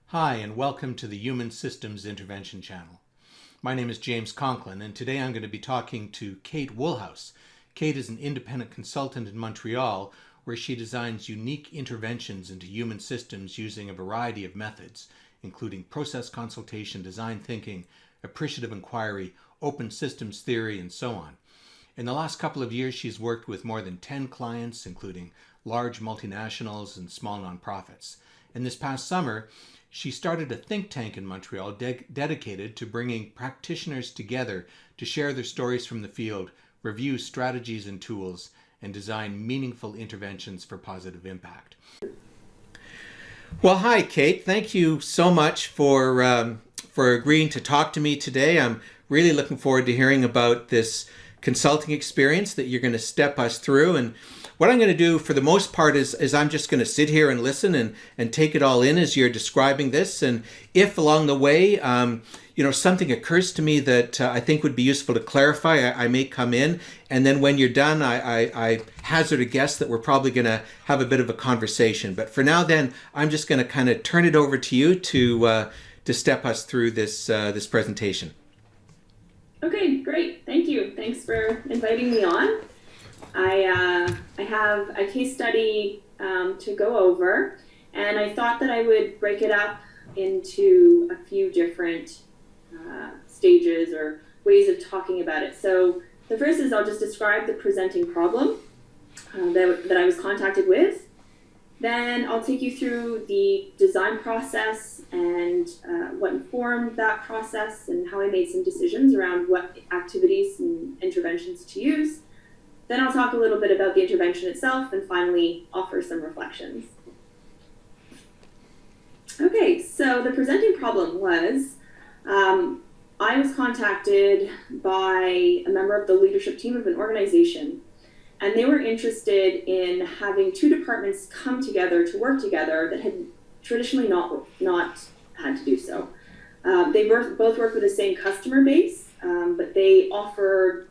Hi, and welcome to the Human Systems Intervention channel. My name is James Conklin, and today I'm going to be talking to Kate Woolhouse. Kate is an independent consultant in Montreal, where she designs unique interventions into human systems using a variety of methods, including process consultation, design thinking, appreciative inquiry, open systems theory, and so on. In the last couple of years, she's worked with more than 10 clients, including large multinationals and small nonprofits. And this past summer, she started a think tank in Montreal dedicated to bringing practitioners together to share their stories from the field, review strategies and tools, and design meaningful interventions for positive impact. Well, hi, Kate. Thank you so much for agreeing to talk to me today. I'm really looking forward to hearing about this consulting experience that you're going to step us through. And what I'm going to do for the most part is I'm just going to sit here and listen and take it all in as you're describing this. And if along the way, something occurs to me that I think would be useful to clarify, I may come in. And then when you're done, I hazard a guess that we're probably going to have a bit of a conversation. But for now, then, I'm just going to kind of turn it over to you to step us through this presentation. Okay, great. Thank you. Thanks for inviting me on. I have a case study to go over, and I thought that I would break it up into a few different stages or ways of talking about it. So the first is I'll just describe the presenting problem that I was contacted with. Then I'll take you through the design process and what informed that process and how I made some decisions around what activities and interventions to use. Then I'll talk a little bit about the intervention itself and finally offer some reflections. Okay, so the presenting problem was I was contacted by a member of the leadership team of an organization, and they were interested in having two departments come together to work together that had traditionally not had to do so. They both work with the same customer base, but they offer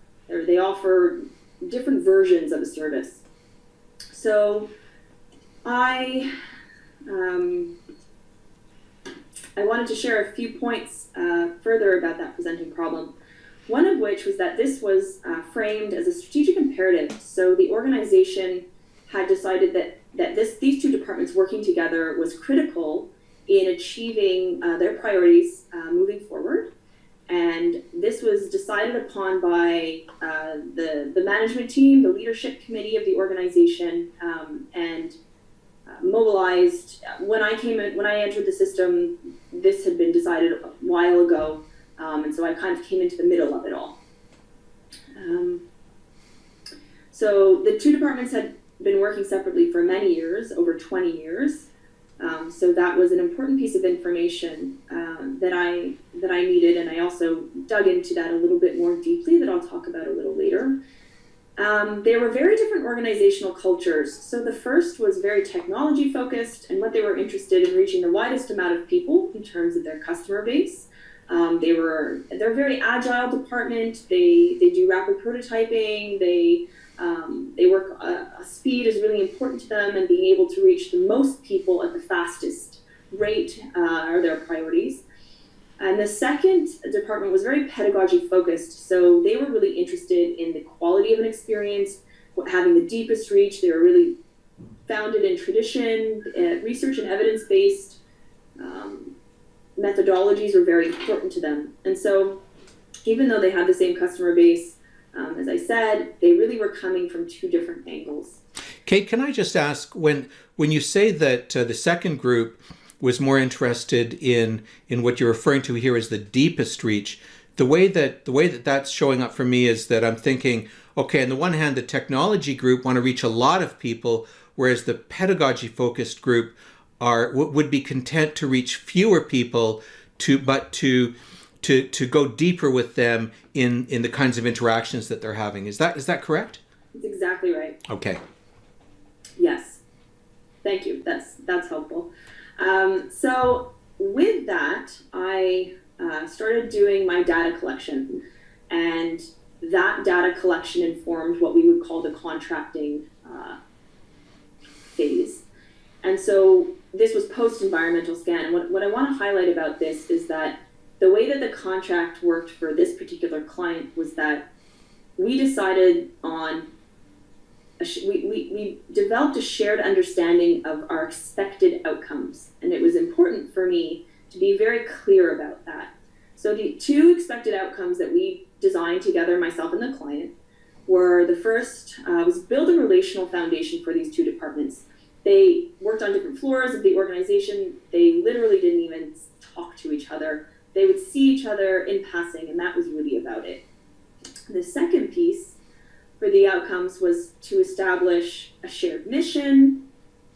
different versions of a service. So I wanted to share a few points further about that presenting problem. One of which was that this was framed as a strategic imperative. So the organization had decided that these two departments working together was critical in achieving their priorities moving forward. And this was decided upon by the management team, the leadership committee of the organization, and mobilized. When I entered the system, this had been decided a while ago. And so I kind of came into the middle of it all. So the two departments had been working separately for many years, over 20 years. So that was an important piece of information that I needed, and I also dug into that a little bit more deeply that I'll talk about a little later. They were very different organizational cultures. So the first was very technology focused, and what they were interested in reaching the widest amount of people in terms of their customer base. They're a very agile department. They do rapid prototyping. They work. Speed is really important to them, and being able to reach the most people at the fastest rate are their priorities. And the second department was very pedagogy focused. So they were really interested in the quality of an experience, having the deepest reach. They were really founded in tradition, research and evidence-based methodologies were very important to them. And so even though they had the same customer base, as I said, they really were coming from two different angles. Kate, can I just ask, when you say that the second group was more interested in what you're referring to here as the deepest reach, the way that that's showing up for me is that I'm thinking, okay, on the one hand, the technology group want to reach a lot of people, whereas the pedagogy focused group would be content to reach fewer people, to go deeper with them in the kinds of interactions that they're having. Is that correct? That's exactly right. Okay. Yes. Thank you. That's helpful. So with that, I started doing my data collection, and that data collection informed what we would call the contracting phase. And so this was post-environmental scan. And what I want to highlight about this is that the way that the contract worked for this particular client was that we decided on, we developed a shared understanding of our expected outcomes. And it was important for me to be very clear about that. So the two expected outcomes that we designed together, myself and the client, were the first was build a relational foundation for these two departments. They worked on different floors of the organization. They literally didn't even talk to each other. They would see each other in passing, and that was really about it. The second piece for the outcomes was to establish a shared mission,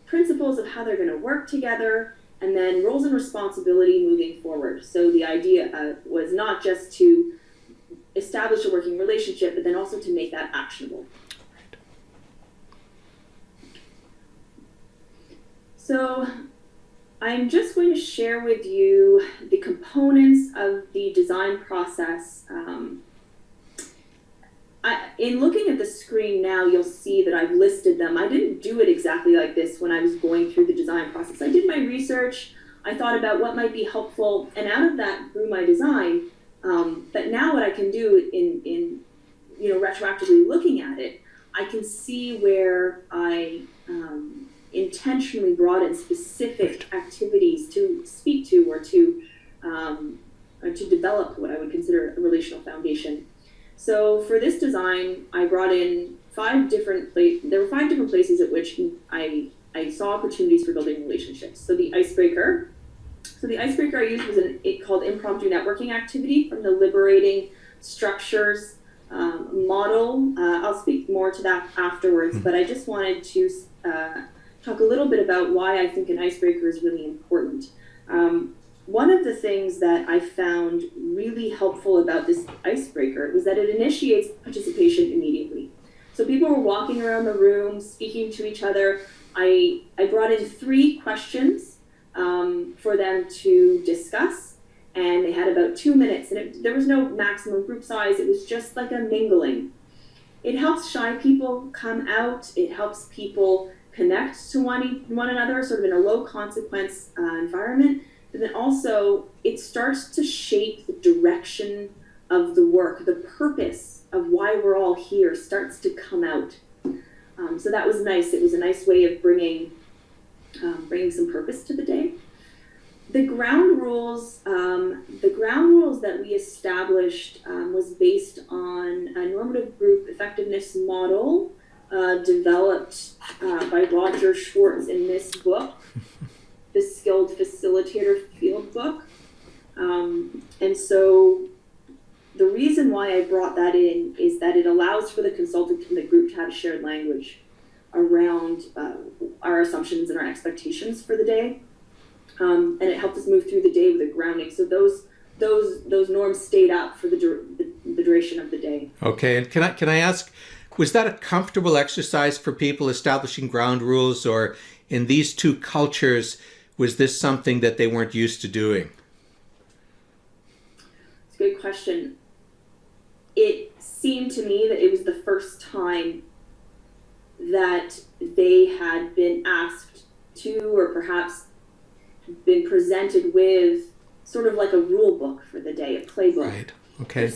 principles of how they're going to work together, and then roles and responsibility moving forward. So the idea was not just to establish a working relationship, but then also to make that actionable. So I'm just going to share with you the components of the design process. In looking at the screen now, you'll see that I've listed them. I didn't do it exactly like this when I was going through the design process. I did my research, I thought about what might be helpful, and out of that grew my design. But now what I can do in retroactively looking at it, I can see where I intentionally brought in specific activities to speak to or to develop what I would consider a relational foundation. So for this design, I brought in there were 5 different places at which I saw opportunities for building relationships. So the icebreaker I used was called impromptu networking activity from the Liberating Structures model. I'll speak more to that afterwards, but I just wanted to talk a little bit about why I think an icebreaker is really important. One of the things that I found really helpful about this icebreaker was that it initiates participation immediately. So people were walking around the room, speaking to each other. I brought in 3 questions for them to discuss, and they had about 2 minutes, and there was no maximum group size. It was just like a mingling. It helps shy people come out. It helps people connect to one another, sort of in a low consequence environment. But then also it starts to shape the direction of the work. The purpose of why we're all here starts to come out. So that was nice. It was a nice way of bringing some purpose to the day. The ground rules that we established was based on a normative group effectiveness model developed by Roger Schwartz in this book, the Skilled Facilitator Field Book. And so the reason why I brought that in is that it allows for the consultant and the group to have shared language around our assumptions and our expectations for the day. And it helped us move through the day with a grounding. So those norms stayed up for the duration of the day. Okay, and can I ask, was that a comfortable exercise for people establishing ground rules, or in these 2 cultures, was this something that they weren't used to doing? It's a good question. It seemed to me that it was the first time that they had been asked to, or perhaps been presented with, sort of like a rule book for the day, a playbook. Right. Okay.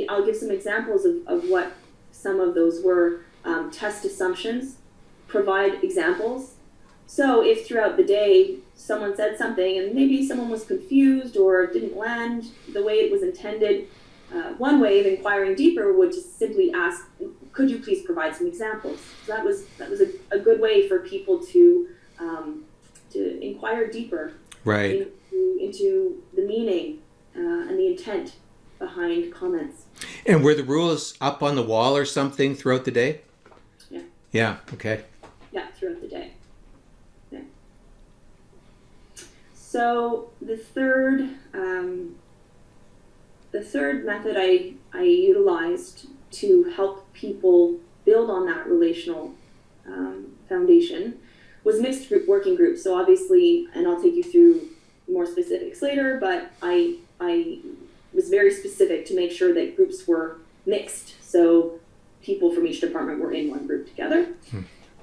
I'll give some examples of what some of those were. Test assumptions, provide examples. So if throughout the day someone said something and maybe someone was confused or didn't land the way it was intended, one way of inquiring deeper would just simply ask, could you please provide some examples? So that was a good way for people to inquire deeper, right, into the meaning and the intent behind comments. And were the rules up on the wall or something throughout the day? Yeah. Yeah, okay. Yeah, throughout the day. Yeah. So the third method I utilized to help people build on that relational foundation was mixed group working groups. So obviously, and I'll take you through more specifics later, but I was very specific to make sure that groups were mixed. So people from each department were in one group together.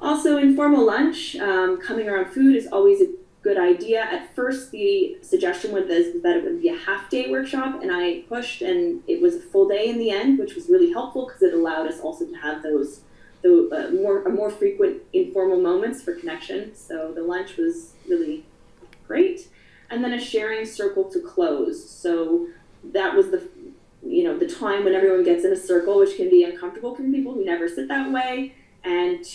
Also, informal lunch, coming around food is always a good idea. At first, the suggestion was that it would be a half-day workshop, and I pushed, and it was a full day in the end, which was really helpful because it allowed us also to have more frequent informal moments for connection. So the lunch was really great, and then a sharing circle to close. So that was the time when everyone gets in a circle, which can be uncomfortable for people who never sit that way. And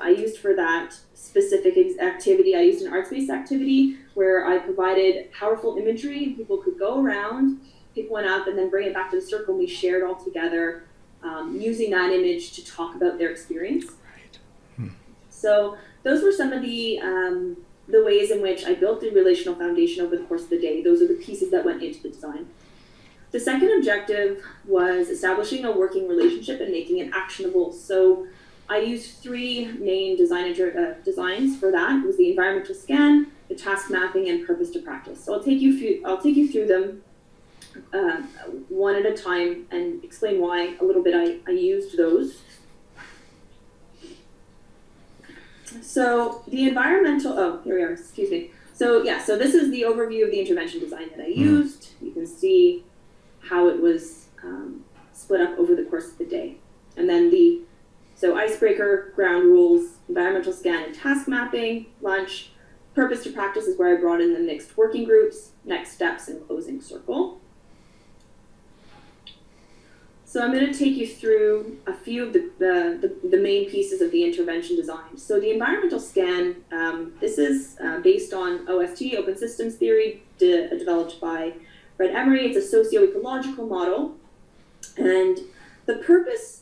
I used for that specific activity, I used an arts-based activity where I provided powerful imagery and people could go around, pick one up, and then bring it back to the circle, and we shared all together, using that image to talk about their experience. Right. So those were some of the ways in which I built the relational foundation over the course of the day. Those are the pieces that went into the design. The second objective was establishing a working relationship and making it actionable. So I used three main designs for that. It was the environmental scan, the task mapping, and purpose to practice. So I'll take you through them one at a time and explain why a little bit I used those. So the environmental, here we are, excuse me. So this is the overview of the intervention design that I used. You can see how it was split up over the course of the day. And then so icebreaker, ground rules, environmental scan and task mapping, lunch, purpose to practice is where I brought in the mixed working groups, next steps, and closing circle. So I'm going to take you through a few of the main pieces of the intervention design. So the environmental scan, this is based on OST, Open Systems Theory, developed by Red Emery. It's a socio-ecological model. And the purpose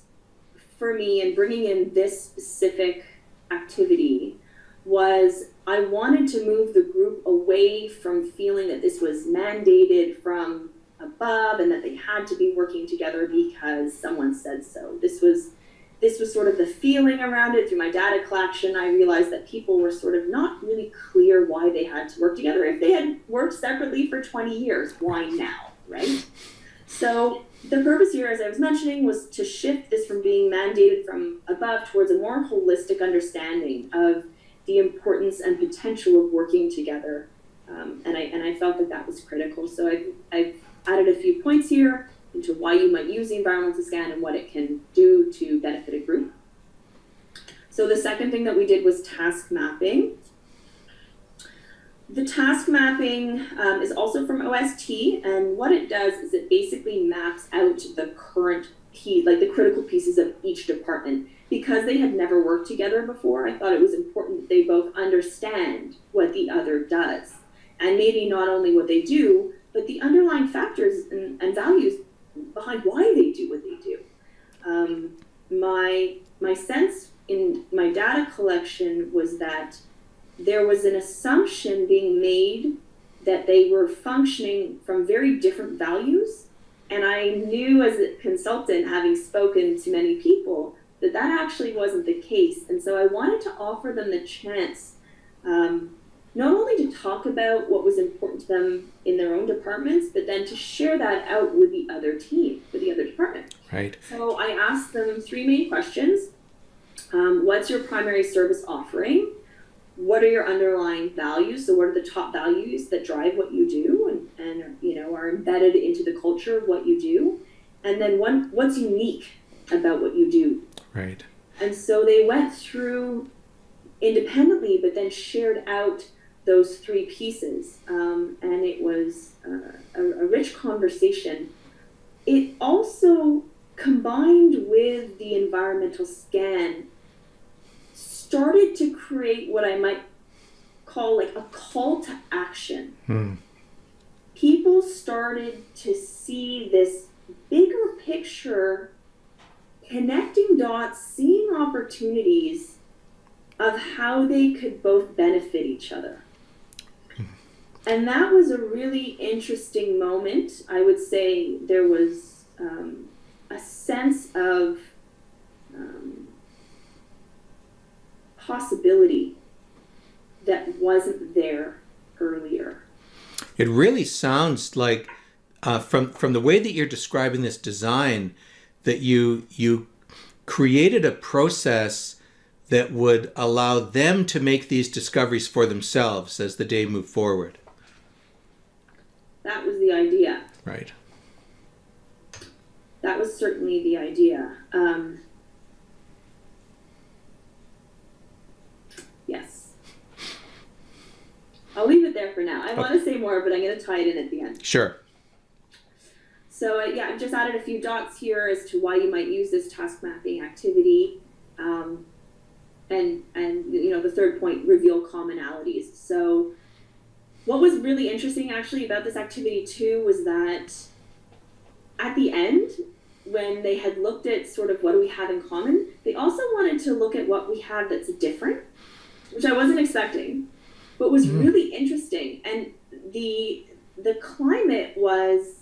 for me in bringing in this specific activity was I wanted to move the group away from feeling that this was mandated from above and that they had to be working together because someone said so. This was sort of the feeling around it. Through my data collection, I realized that people were sort of not really clear why they had to work together. If they had worked separately for 20 years, why now, right? So the purpose here, as I was mentioning, was to shift this from being mandated from above towards a more holistic understanding of the importance and potential of working together. And I felt that was critical. So I've added a few points here into why you might use the environmental scan and what it can do to benefit a group. So the second thing that we did was task mapping. The task mapping is also from OST, and what it does is it basically maps out the current key, like the critical pieces of each department. Because they had never worked together before, I thought it was important that they both understand what the other does. And maybe not only what they do, but the underlying factors and values behind why they do what they do. My sense in my data collection was that there was an assumption being made that they were functioning from very different values. And I knew as a consultant, having spoken to many people, that actually wasn't the case. And so I wanted to offer them the chance not only to talk about what was important to them in their own departments, but then to share that out with the other team, with the other department. Right. So I asked them three main questions. What's your primary service offering? What are your underlying values? So what are the top values that drive what you do and are embedded into the culture of what you do? And then what's unique about what you do? Right. And so they went through independently, but then shared out those three pieces. And it was a rich conversation. It also, combined with the environmental scan, started to create what I might call like a call to action. People started to see this bigger picture, connecting dots, seeing opportunities of how they could both benefit each other. And that was a really interesting moment. I would say there was a sense of possibility that wasn't there earlier. It really sounds like, from the way that you're describing this design, that you created a process that would allow them to make these discoveries for themselves as the day moved forward. That was the idea. Right. That was certainly the idea. Yes. I'll leave it there for now. I want to say more, but I'm going to tie it in at the end. Sure. So yeah, I've just added a few dots here as to why you might use this task mapping activity. And you know, the third point, reveal commonalities. So what was really interesting actually about this activity too was that at the end, when they had looked at sort of what do we have in common, they also wanted to look at what we have that's different, which I wasn't expecting, but was really interesting. And the climate was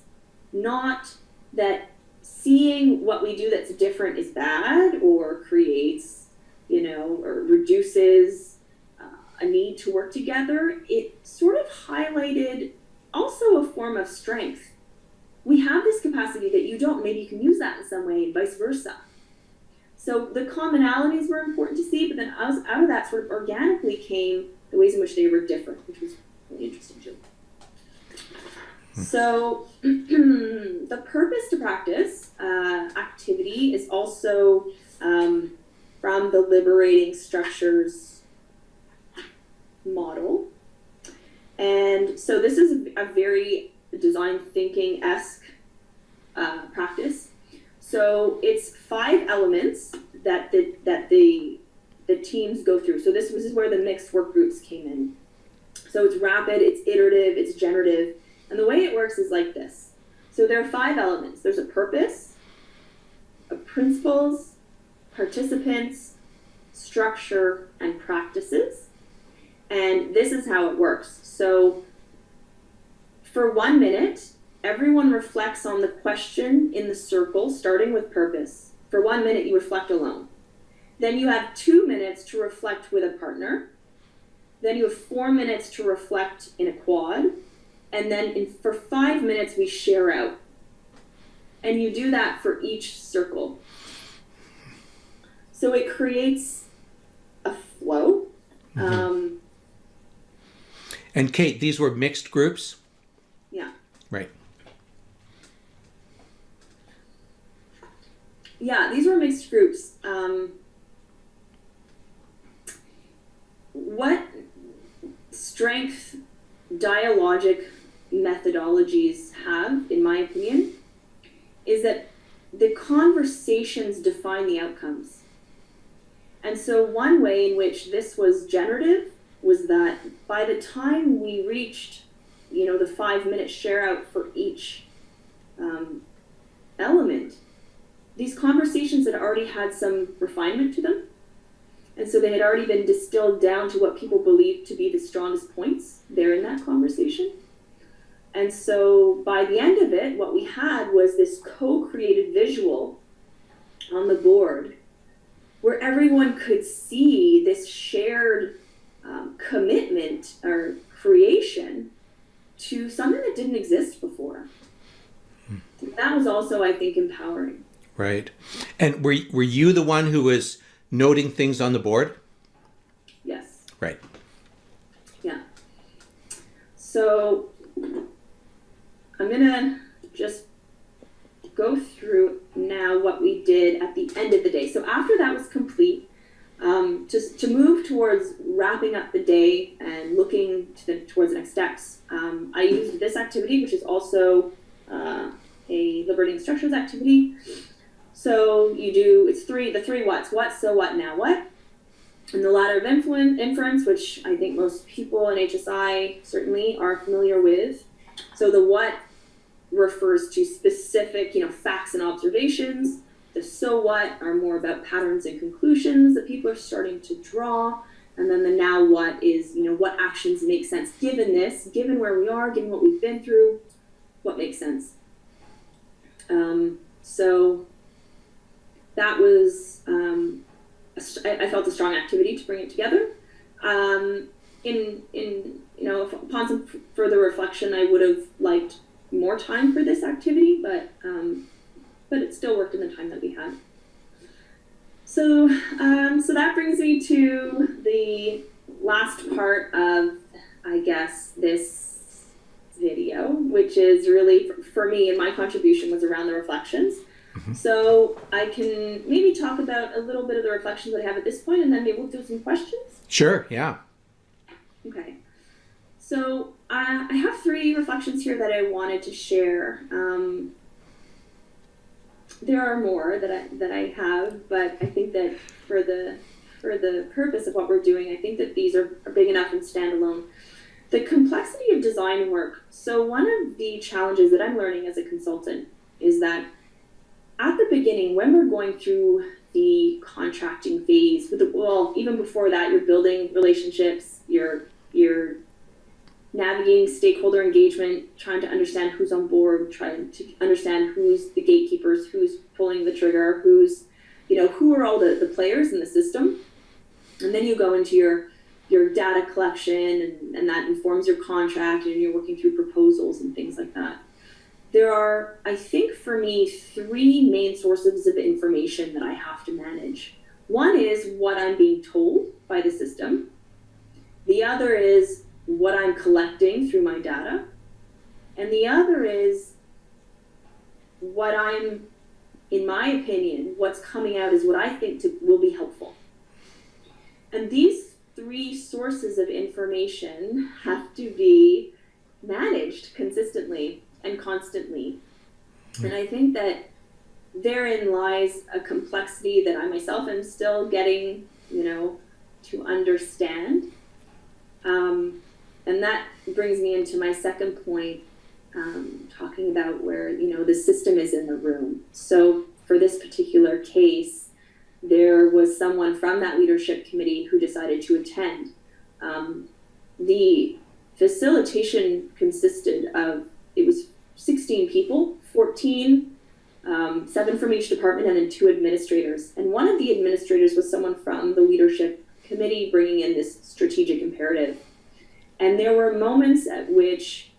not that seeing what we do that's different is bad or creates, you know, or reduces a need to work together. It sort of highlighted also a form of strength. We have this capacity that you don't, maybe you can use that in some way and vice versa. So the commonalities were important to see, but then out of that sort of organically came the ways in which they were different, which was really interesting too. So the purpose to practice activity is also from the liberating structures model. And so this is a very design thinking-esque practice. So it's 5 elements that the teams go through. So this is where the mixed work groups came in. So it's rapid, it's iterative, it's generative. And the way it works is like this. So there are 5 elements. There's a purpose, a principles, participants, structure, and practices. And this is how it works. So for 1 minute, everyone reflects on the question in the circle, starting with purpose. For 1 minute, you reflect alone. Then you have 2 minutes to reflect with a partner. Then you have 4 minutes to reflect in a quad. And then for 5 minutes, we share out. And you do that for each circle. So it creates a flow. And Kate, these were mixed groups? Yeah. Right. Yeah, these were mixed groups. What strength dialogic methodologies have, in my opinion, is that the conversations define the outcomes. And so one way in which this was generative was that by the time we reached, you know, the 5 minute share out for each element, these conversations had already had some refinement to them. And so they had already been distilled down to what people believed to be the strongest points there in that conversation. And so by the end of it, what we had was this co-created visual on the board where everyone could see this shared commitment or creation to something that didn't exist before. That was also, I think, empowering. Right. And were you the one who was noting things on the board? Yes. Right. Yeah. So I'm going to just go through now what we did at the end of the day. So after that was complete, just to move towards wrapping up the day and looking towards the next steps, I used this activity, which is also a liberating structures activity. So you do, it's the three whats: what, so what, now what. And the ladder of inference, which I think most people in HSI certainly are familiar with. So the what refers to specific, facts and observations. The so what are more about patterns and conclusions that people are starting to draw. And then the now what is, what actions make sense given this, given where we are, given what we've been through, what makes sense. So that was, I felt a strong activity to bring it together. Upon some further reflection, I would have liked more time for this activity, but it still worked in the time that we had. So that brings me to the last part of, I guess, this video, which is really for me, and my contribution was around the reflections. Mm-hmm. So I can maybe talk about a little bit of the reflections that I have at this point, and then maybe we'll do some questions. Sure, yeah. Okay. So I have 3 reflections here that I wanted to share. There are more that I have, but I think that for the purpose of what we're doing, I think that these are big enough and standalone. The complexity of design work. So one of the challenges that I'm learning as a consultant is that at the beginning, when we're going through the contracting phase, even before that, you're building relationships, you're navigating stakeholder engagement, trying to understand who's on board, trying to understand who's the gatekeepers, who's pulling the trigger, who are all the players in the system. And then you go into your data collection, and that informs your contract, and you're working through proposals and things like that. There are, I think for me, 3 main sources of information that I have to manage. One is what I'm being told by the system. The other is what I'm collecting through my data. And the other is what I'm, in my opinion, what's coming out is what I think will be helpful. And these 3 sources of information have to be managed consistently and constantly. And I think that therein lies a complexity that I myself am still getting, to understand. And that brings me into my second point, talking about where, the system is in the room. So for this particular case, there was someone from that leadership committee who decided to attend. The facilitation consisted of, it was 16 people, 14, 7 from each department, and then 2 administrators. And one of the administrators was someone from the leadership committee bringing in this strategic imperative. And there were moments at which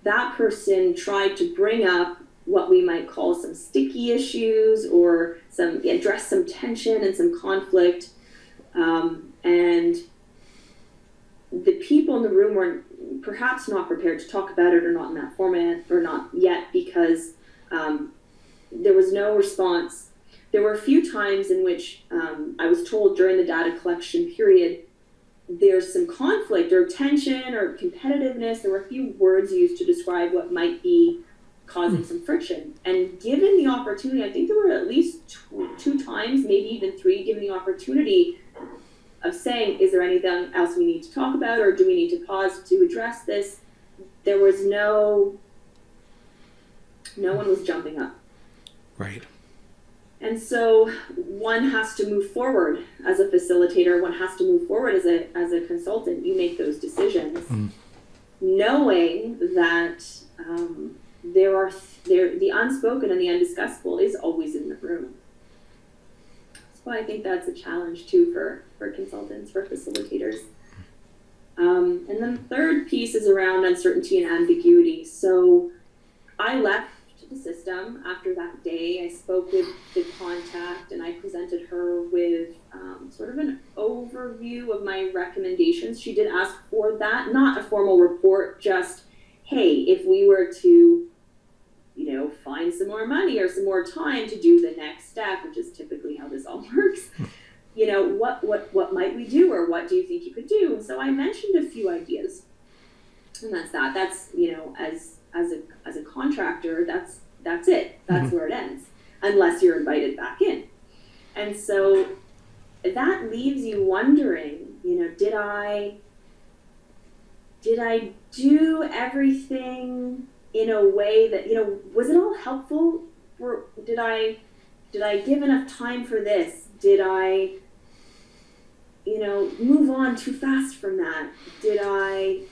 that person tried to bring up what we might call some sticky issues, or address some tension and some conflict. And the people in the room were perhaps not prepared to talk about it, or not in that format, or not yet, because there was no response. There were a few times in which I was told during the data collection period, there's some conflict or tension or competitiveness. There were a few words used to describe what might be causing some friction. And given the opportunity, I think there were at least 2 times, maybe even 3, given the opportunity of saying, is there anything else we need to talk about, or do we need to pause to address this? There was no one was jumping up. Right. And so one has to move forward as a facilitator, one has to move forward as a consultant. You make those decisions, knowing that the unspoken and the undiscussable is always in the room. So I think that's a challenge too for consultants, for facilitators. And then the third piece is around uncertainty and ambiguity. So I left the system after that day. I spoke with the contact, and I presented her with sort of an overview of my recommendations. She did ask for that, not a formal report, just, hey, if we were to, find some more money or some more time to do the next step, which is typically how this all works, what might we do, or what do you think you could do? And so I mentioned a few ideas, and that's that. That's, as a contractor, that's it. That's where it ends, unless you're invited back in. And so that leaves you wondering, did I do everything in a way that, was it all helpful? Or did I give enough time for this? Did I, move on too fast from that? Did I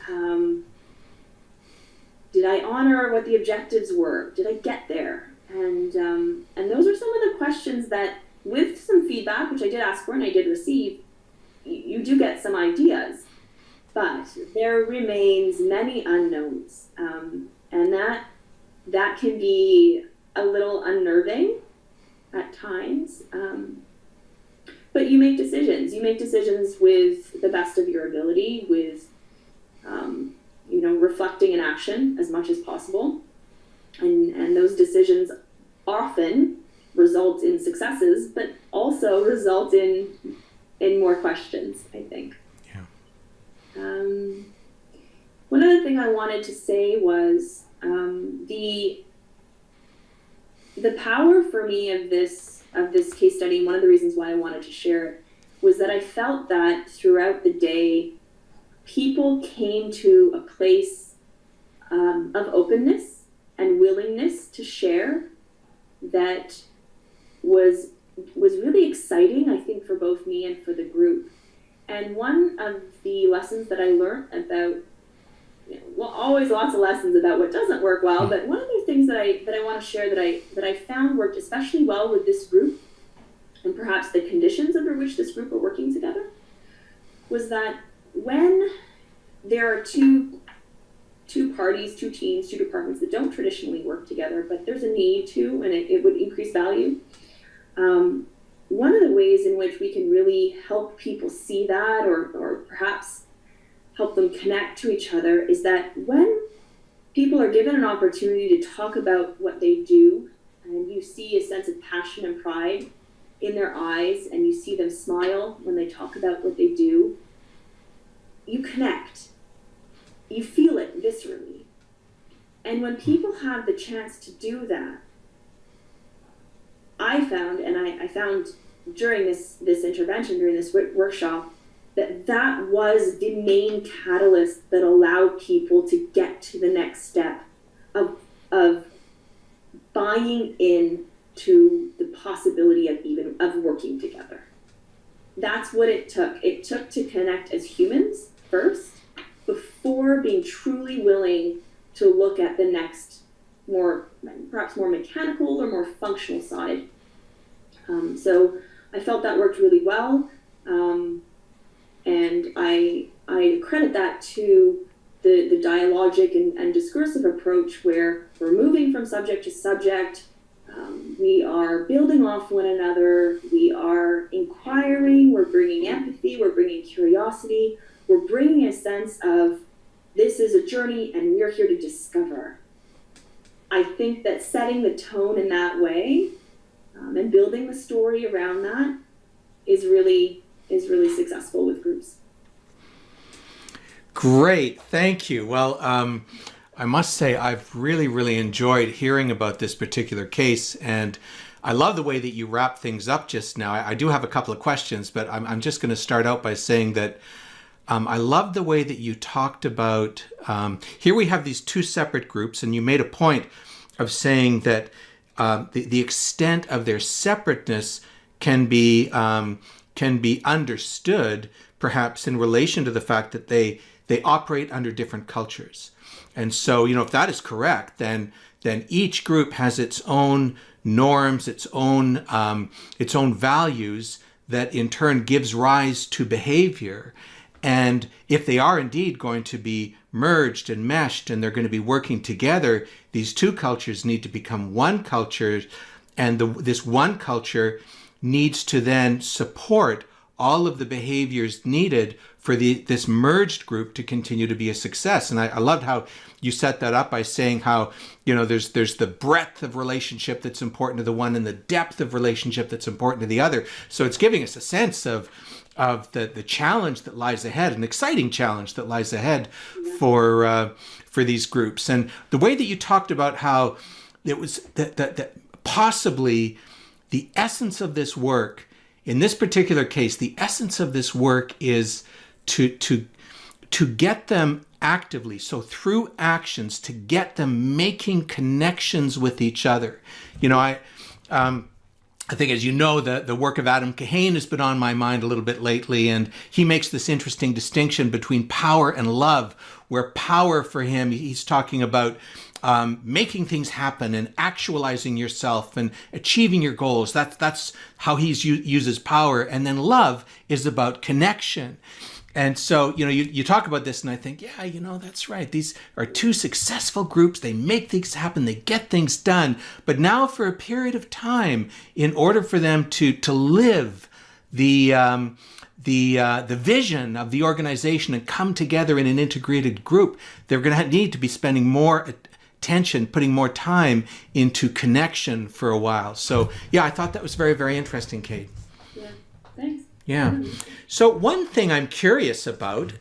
honor what the objectives were? Did I get there? And those are some of the questions that, with some feedback, which I did ask for and I did receive, you do get some ideas. But there remains many unknowns, and that can be a little unnerving. at times. But you make decisions. You make decisions with the best of your ability, with reflecting in action as much as possible. And those decisions often result in successes, but also result in more questions, I think. Yeah. One other thing I wanted to say was the power for me of this case study, and one of the reasons why I wanted to share it, was that I felt that throughout the day, people came to a place of openness and willingness to share that was really exciting, I think, for both me and for the group. And one of the lessons that I learned about, always lots of lessons about what doesn't work well, but one of the things that I want to share that I found worked especially well with this group, and perhaps the conditions under which this group are working together, was that when there are two parties, two teams, two departments that don't traditionally work together, but there's a need to, and it would increase value. One of the ways in which we can really help people see that, or perhaps help them connect to each other, is that when people are given an opportunity to talk about what they do, and you see a sense of passion and pride in their eyes, and you see them smile when they talk about what they do, you connect. You feel it viscerally. And when people have the chance to do that, I found during this intervention, during this workshop, that was the main catalyst that allowed people to get to the next step of buying in to the possibility of working together. That's what it took. It took to connect as humans first, before being truly willing to look at the next, perhaps more mechanical or more functional side. So I felt that worked really well, and I credit that to the dialogic and discursive approach, where we're moving from subject to subject. We are building off one another. We are inquiring. We're bringing empathy. We're bringing curiosity. We're bringing a sense of this is a journey and we're here to discover. I think that setting the tone in that way and building the story around that is really successful with groups. Great, thank you. Well, I must say I've really enjoyed hearing about this particular case, and I love the way that you wrap things up just now. I do have a couple of questions, but I'm just going to start out by saying that I love the way that you talked about, here we have these two separate groups, and you made a point of saying that the extent of their separateness can be understood, perhaps in relation to the fact that they operate under different cultures. And so, if that is correct, then each group has its own norms, its own values that in turn gives rise to behavior. And if they are indeed going to be merged and meshed and they're going to be working together, these two cultures need to become one culture, and this one culture needs to then support all of the behaviors needed for this merged group to continue to be a success. And I loved how you set that up by saying how, there's the breadth of relationship that's important to the one and the depth of relationship that's important to the other. So it's giving us a sense of the challenge that lies ahead, an exciting challenge that lies ahead for these groups. And the way that you talked about how it was that possibly the essence of this work, in this particular case, the essence of this work is to get them actively, so through actions, to get them making connections with each other. I think, as you know, the work of Adam Kahane has been on my mind a little bit lately, and he makes this interesting distinction between power and love, where power for him, he's talking about making things happen and actualizing yourself and achieving your goals. That's how he uses power. And then love is about connection. And so, you talk about this and I think, yeah, that's right. These are two successful groups. They make things happen. They get things done. But now for a period of time, in order for them to live the vision of the organization and come together in an integrated group, they're going to need to be spending more attention, putting more time into connection for a while. So, yeah, I thought that was very, very interesting, Kate. Yeah, thanks. Yeah. So one thing I'm curious about,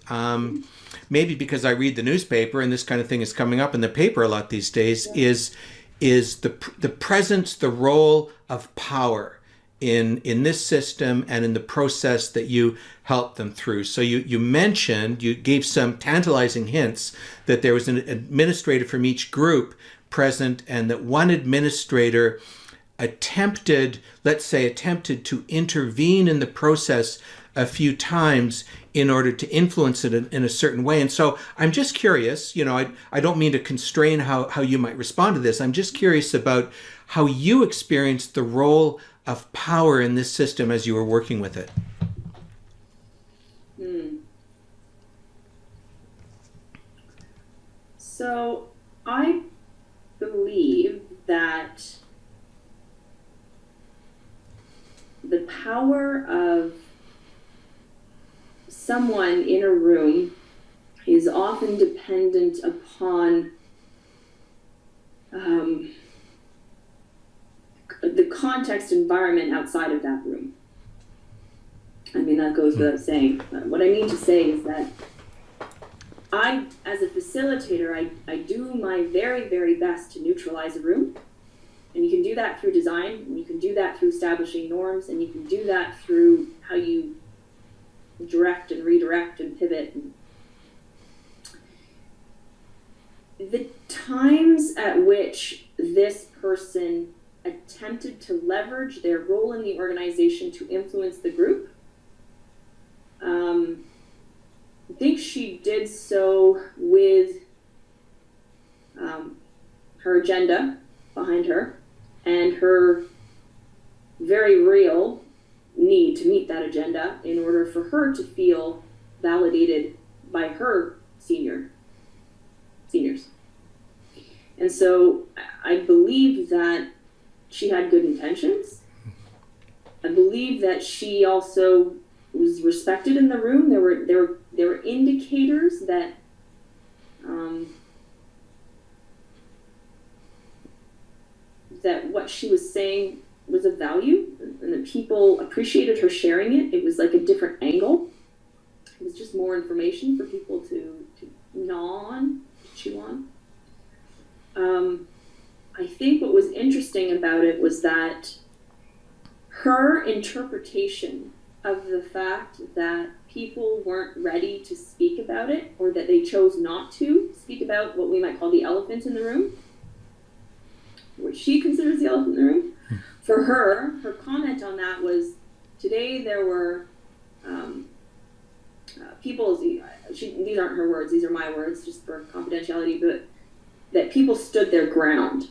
maybe because I read the newspaper and this kind of thing is coming up in the paper a lot these days, is the presence, the role of power in this system and in the process that you help them through. So you gave some tantalizing hints that there was an administrator from each group present and that one administrator attempted to intervene in the process a few times in order to influence it in a certain way. And so I'm just curious, I don't mean to constrain how you might respond to this. I'm just curious about how you experienced the role of power in this system as you were working with it. So I believe that the power of someone in a room is often dependent upon the context environment outside of that room. I mean, that goes without saying. What I mean to say is that I, as a facilitator, I do my very, very best to neutralize a room. And you can do that through design, and you can do that through establishing norms, and you can do that through how you direct and redirect and pivot. The times at which this person attempted to leverage their role in the organization to influence the group, I think she did so with her agenda behind her and her very real need to meet that agenda in order for her to feel validated by her seniors. And so I believe that she had good intentions. I believe that she also was respected in the room. There were indicators that that what she was saying was of value, and that people appreciated her sharing it. It was like a different angle. It was just more information for people to gnaw on, to chew on. I think what was interesting about it was that her interpretation of the fact that people weren't ready to speak about it, or that they chose not to speak about what we might call the elephant in the room, what she considers the elephant in the room. For her comment on that was, today there were people, these aren't her words, these are my words, just for confidentiality, but that people stood their ground.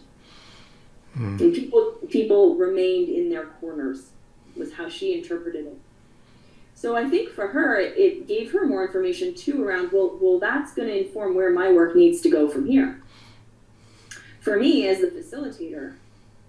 And people remained in their corners, was how she interpreted it. So I think for her, it gave her more information too around, well, that's going to inform where my work needs to go from here. For me, as the facilitator,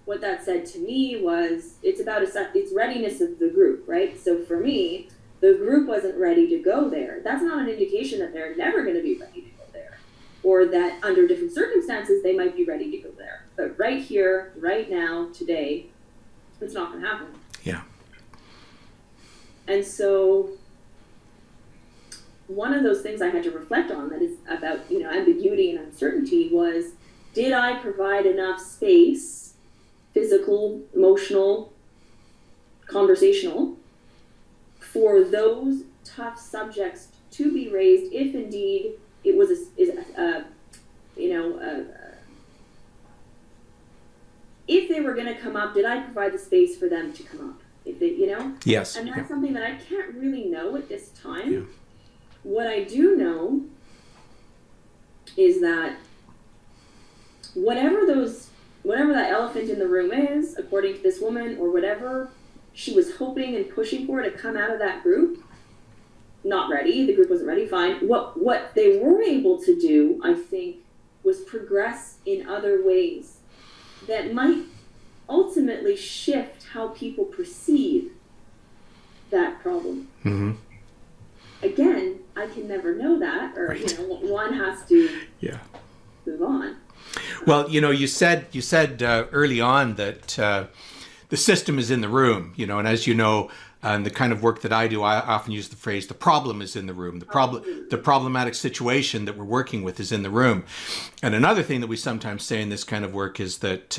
what that said to me was, it's about it's readiness of the group, right? So for me, the group wasn't ready to go there. That's not an indication that they're never going to be ready to go there, or that under different circumstances, they might be ready to go there. But right here, right now, today, it's not going to happen. Yeah. And so one of those things I had to reflect on that is about, ambiguity and uncertainty was, did I provide enough space, physical, emotional, conversational, for those tough subjects to be raised if indeed it was if they were going to come up, did I provide the space for them to come up? If they, Yes. And that's something that I can't really know at this time. Yeah. What I do know is that whatever that elephant in the room is, according to this woman, or whatever she was hoping and pushing for to come out of that group, not ready. The group wasn't ready. Fine. What they were able to do, I think, was progress in other ways that might ultimately shift how people perceive that problem. Mm-hmm. Again, I can never know that, or Right. one has to Yeah. move on. Well, you said early on that the system is in the room, and as you know, the kind of work that I do, I often use the phrase, the problem is in the room. The problematic situation that we're working with is in the room. And another thing that we sometimes say in this kind of work is that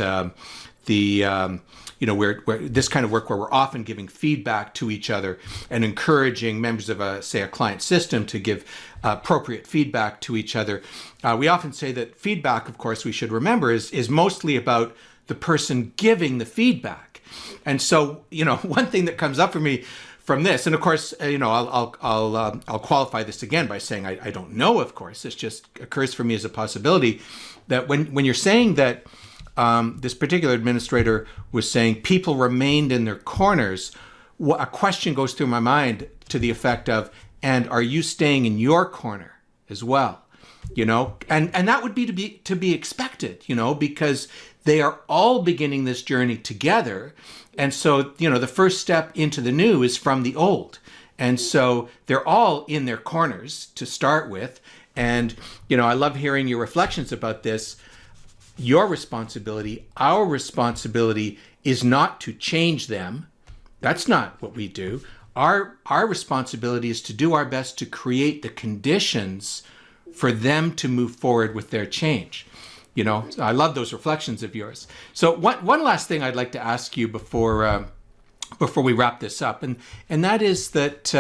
we're this kind of work where we're often giving feedback to each other and encouraging members of a client system to give appropriate feedback to each other. We often say that feedback, of course, we should remember is mostly about the person giving the feedback. And so, one thing that comes up for me from this, and of course, I'll qualify this again by saying I don't know, of course, this just occurs for me as a possibility, that when you're saying that this particular administrator was saying people remained in their corners, a question goes through my mind to the effect of, and are you staying in your corner as well? And that would be to be expected, because they are all beginning this journey together. And so, the first step into the new is from the old. And so they're all in their corners to start with. And, I love hearing your reflections about this. Your responsibility, our responsibility is not to change them. That's not what we do. Our responsibility is to do our best to create the conditions for them to move forward with their change. I love those reflections of yours. So one last thing I'd like to ask you before we wrap this up, and that is that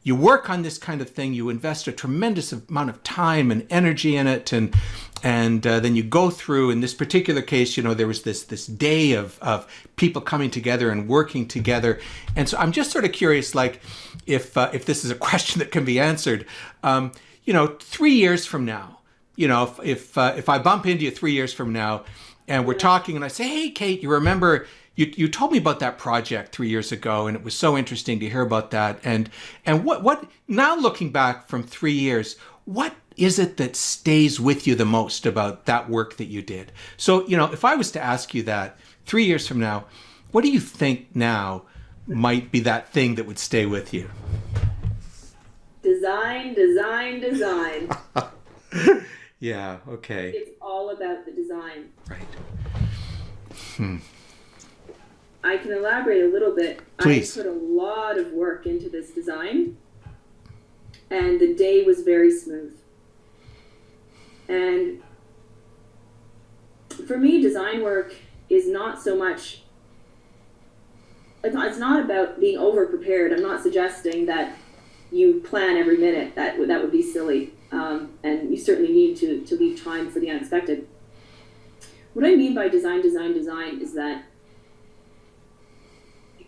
you work on this kind of thing. You invest a tremendous amount of time and energy in it, and then you go through. In this particular case, there was this day of people coming together and working together. And so I'm just sort of curious, like if this is a question that can be answered. 3 years from now, if I bump into you 3 years from now, and we're talking, and I say, "Hey, Kate, you remember you told me about that project 3 years ago, and it was so interesting to hear about that." And what now, looking back from 3 years, what is it that stays with you the most about that work that you did? So, if I was to ask you that 3 years from now, what do you think now might be that thing that would stay with you? Design, design, design. Yeah, okay. It's all about the design. Right. I can elaborate a little bit. Please. I put a lot of work into this design, and the day was very smooth. And for me, design work is not so much, it's not about being over-prepared. I'm not suggesting that you plan every minute. That would be silly. And you certainly need to leave time for the unexpected. What I mean by design is that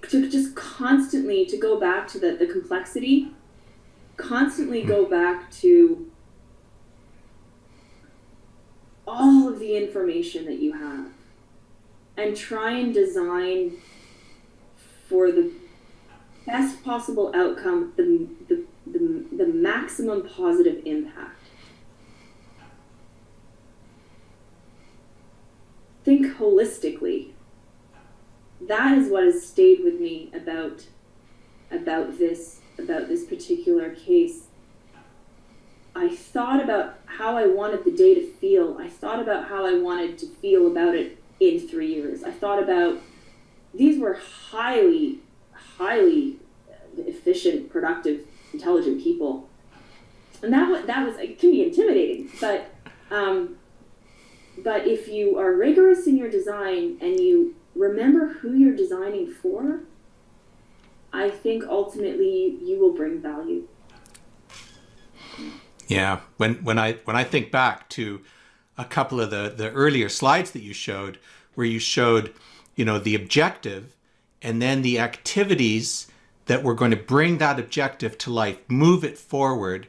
to just constantly, to go back to the complexity, constantly go back to all of the information that you have and try and design for the best possible outcome, the maximum positive impact. Think holistically. That is what has stayed with me about this particular case. I thought about how I wanted the day to feel. I thought about how I wanted to feel about it in 3 years. I thought about, these were highly efficient, productive, intelligent people, and that was it can be intimidating. But if you are rigorous in your design and you remember who you're designing for, I think ultimately you will bring value. Yeah, when I think back to a couple of the earlier slides that you showed, where you showed, the objective and then the activities that were going to bring that objective to life, move it forward.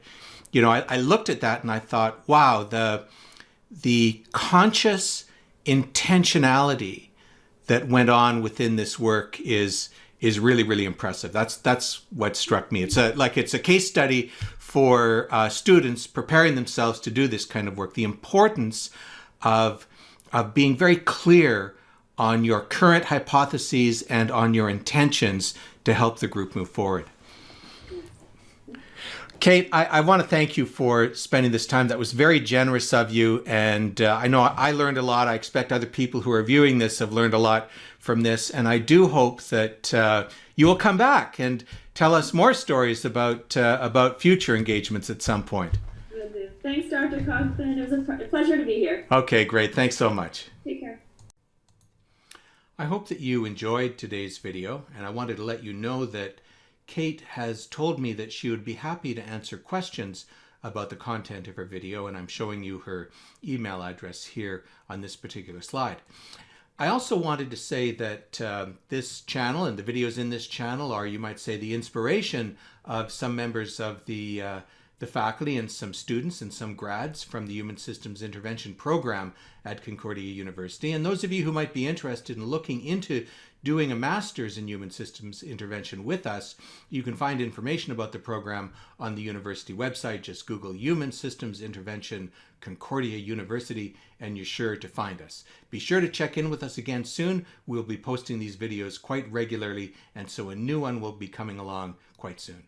I looked at that and I thought, wow, the conscious intentionality that went on within this work is is really, really impressive. That's what struck me. It's a case study for students preparing themselves to do this kind of work. The importance of being very clear on your current hypotheses and on your intentions to help the group move forward. Kate, I want to thank you for spending this time. That was very generous of you. And I know I learned a lot. I expect other people who are viewing this have learned a lot from this. And I do hope that you will come back and tell us more stories about future engagements at some point. Will do. Thanks, Dr. Conklin. It was a pleasure to be here. Okay, great. Thanks so much. Take care. I hope that you enjoyed today's video. And I wanted to let you know that Kate has told me that she would be happy to answer questions about the content of her video, and I'm showing you her email address here on this particular slide. I also wanted to say that this channel and the videos in this channel are, you might say, the inspiration of some members of the faculty and some students and some grads from the Human Systems Intervention program at Concordia University. And those of you who might be interested in looking into doing a master's in Human Systems Intervention with us, you can find information about the program on the university website. Just Google Human Systems Intervention Concordia University and you're sure to find us. Be sure to check in with us again soon. We'll be posting these videos quite regularly, and so a new one will be coming along quite soon.